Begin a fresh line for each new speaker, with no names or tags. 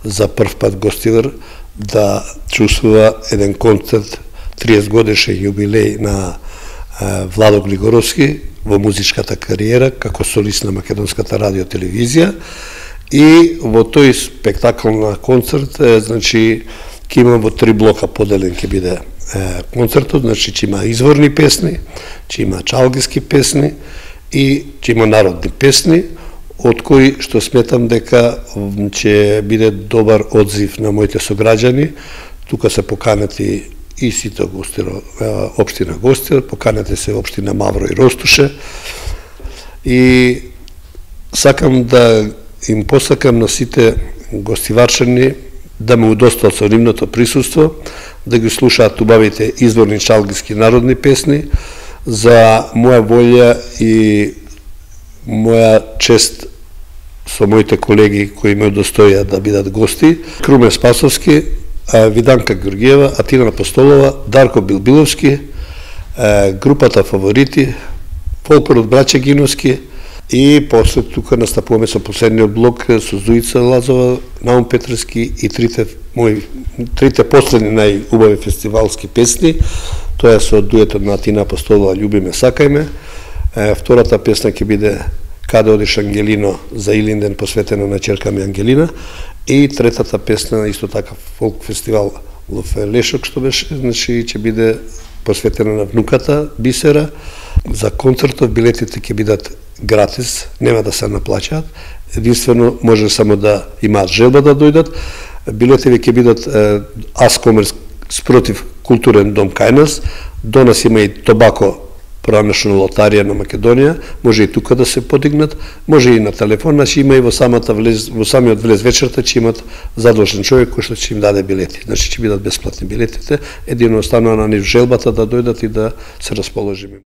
за прв пат гостивар да чувствува еден концерт 30 годишен јубилеј на Владо Глигоровски во музичката кариера како солист на Македонската радио телевизија, и во тој спектакл на концерт, значи, ќе има во 3 блока поделен ќе биде концертот, значи ќе има изворни песни, ќе има чалгиски песни и ќе има народни песни, од кои што сметам дека ќе биде добар одзив на моите сограѓани. Тука се поканети и сите гостиро, општина Гостер, поканете се општина Мавро и Ростуше, и сакам да им посакам на сите гостиварчани да ме удостоат со нивното присуство, да ги слушаат убавите изворни чалгиски народни песни, за моја волја и моја чест со моите колеги кои ме удостоија да бидат гости: Крумен Спасовски, Виданка Георгиева, Атина Апостолова, Дарко Билбиловски, групата Фаворити, фолклорот Браќа Гиновски, и после тука настапуваме со последниот блок со Зуица Лазова, Наум Петровски и трите последни најубави фестивалски песни. Тоа е со дуетот на Атина Апостолова "Љубиме, сакајме". Втората песна ќе биде "Каде одиш Ангелино" за Илинден, посветена на ќерка ми Ангелина. И третата песна, исто така фолк фестивал во Лешок, што беше, значи ќе биде посветена на внуката Бисера. За концертот билетите ќе бидат гратис, нема да се наплаќаат. Единствено може само да имаат желба да дојдат. Билетите ќе бидат Аскомерс спротив културен дом кај нас. До нас има и Тобако, поранешна лотарија на Македонија, може и тука да се подигнат, може и на телефон, значи има и во самиот влез вечерта ќе имат задолжен човек кој што ќе им даде билети. Значи ќе бидат бесплатни билетите, едино останува на нив желбата да дојдат и да се расположиме.